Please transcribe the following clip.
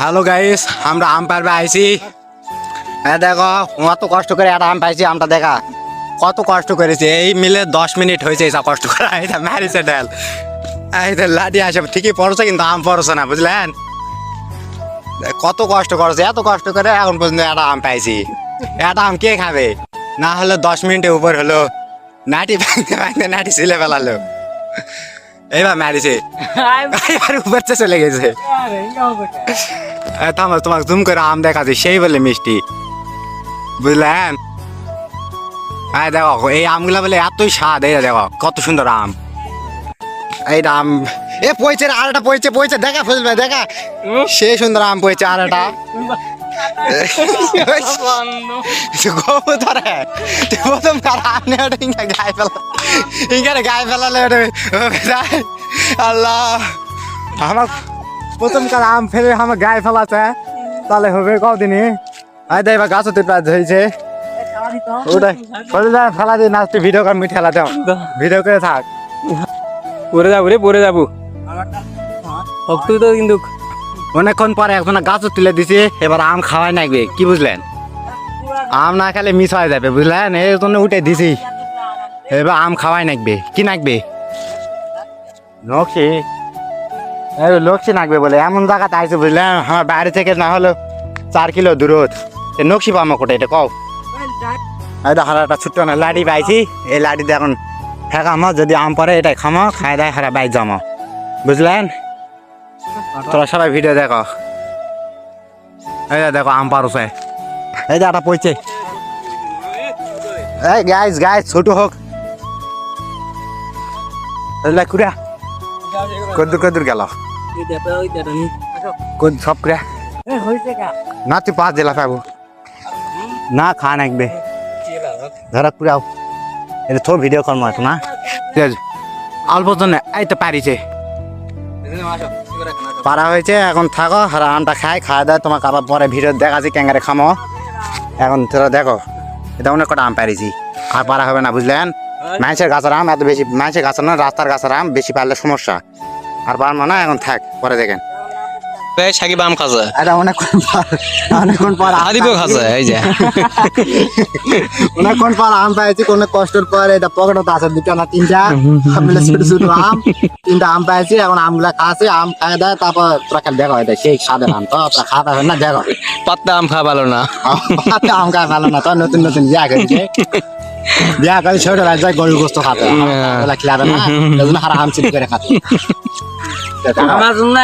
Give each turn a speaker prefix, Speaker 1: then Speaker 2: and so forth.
Speaker 1: Hello guys, আমরা আম পারবে আইছি। দেখো কত কষ্ট করে একটা আম পাইছি। আমটা দেখা কত কষ্ট করেছে। এই মিলে 10 মিনিট হয়েছে এইসব কষ্ট করা। এটা ম্যারিসে ডাল এই তো লাঠি আসে ঠিকই পড়ছে, কিন্তু আম পড়ছে না, বুঝলেন? কত কষ্ট করেছে, এত কষ্ট করে এখন পর্যন্ত একটা আম পাইছি। একটা আম কে খাবে? না হলো 10 মিনিটের উপর হলো। নাটি ভাঙতে ভাঙতে নাটি ছিলে ফেলালো। এইবার মারিছে, এবার উপরতে চলে গেছে। থামো, তোমাকে জুম করে আম দেখাচ্ছি, সেই বলে মিষ্টি, বুঝলেন? হ্যাঁ দেখো এই আমগুলা বলে এতই স্বাদ। এই দেখো কত সুন্দর আম। এইটা আম এ পয়ছে, আর একটা পয়ছে পয়ছে, দেখা ফেলবে, দেখা সেই সুন্দর আম পয়ছে। আর একটা প্রথম আম গায়ে ফেলা, ইঙ্গারে গায়ে ফেলালে আল্লাহ। আমার প্রথম কাল আম ফেলে আমার গায়ে ফেলাছে, তাহলে হবে কদিনই। আয় দেখ গাছ হয়েছে ওটাই ফেলা দিয়ে নাচতে ভিডিও কর, মিঠে ফেলাতে ভিডিও করে থাক।
Speaker 2: পরে যাবো রে, পরে যাবো তো, কিন্তু
Speaker 1: অনেকক্ষণ পরে এখন গাছও তুলে দিছি। এবার আম খাওয়াই নাকবে, কি বুঝলেন? আম না খেলে মিস হয়ে যাবে, বুঝলেন? এই জন্য উঠে দিছি। এবার আম খাওয়াই নাকবে, কি নাকবে? নকশি লক্ষ্মী নাকবে বলে এমন জায়গাতে আইছে, বুঝলেন? আমার বাইরে থেকে না হলো 4 কিলো দূরত। নকশি পামো কোটে এটা কও। এটা হারা একটা ছোট্ট না লাঠি পাইছি। এই লাঠিতে এখন ফেঁকামো, যদি আম পরে এটাই খামো, খাই দায় হারা বাইর যামো, বুঝলেন? তোরা সবাই ভিডিও দেখো। এই দেখো আম পারছে, এই যে একটা পড়ছে। এই গাইস গাইস ছোট হোক কুড়া কদ্দুর কদ্দুর গেল সব কুড়া না, তুই 5 জেলা পাবো না, খা নাকবে ধরা কুড়াও। এটা তোর ভিডিও কর মাছ না, ঠিক আছে? অল্প জন্য এই তো পারিছে, পারা হয়েছে। এখন থাকো, আর আমটা খাওয়া দেয় তোমাকে আবার পরে ভিডিও দেখাচ্ছি ক্যাঙ্গারে খামো। এখন তোরা দেখো, এটা অনেক কটা আম পারিছি, আর পারা হবে না, বুঝলেন? মাইসের গাছের আম এত বেশি, মাইসের গাছের না রাস্তার গাছের আম বেশি পারলে সমস্যা। আর পারবো না, এখন থাক, পরে দেখেন।
Speaker 2: সাকিব আম খাজা,
Speaker 1: এটা অনেকক্ষণ পর
Speaker 2: আদিব খাজা, এই যে
Speaker 1: অনেকক্ষণ পর আম পাইছি, অনেক কষ্টের পর। এটা পকেটে আছে 2টা না 3টা ছোট ছোট আম, 3টা আম পাইছি। এখন আমগুলা খাচ্ছি, আম খাই দেয়, তারপর তোরা খালি দেখা হয় সেই স্বাদের আম তো তোরা খাওয়া হবে না। দেখো
Speaker 2: পাত্তা আম খাওয়া ভালো না,
Speaker 1: আম খাওয়া ভালো না। তো নতুন নতুন বিয়া করেছে, বিয়া করে ছোট রাজ্যায় গরুর গোস্ত খাতে খেলাবে না, এই জন্য হারা আম চিনি করে খাতে।
Speaker 3: আমার জন্য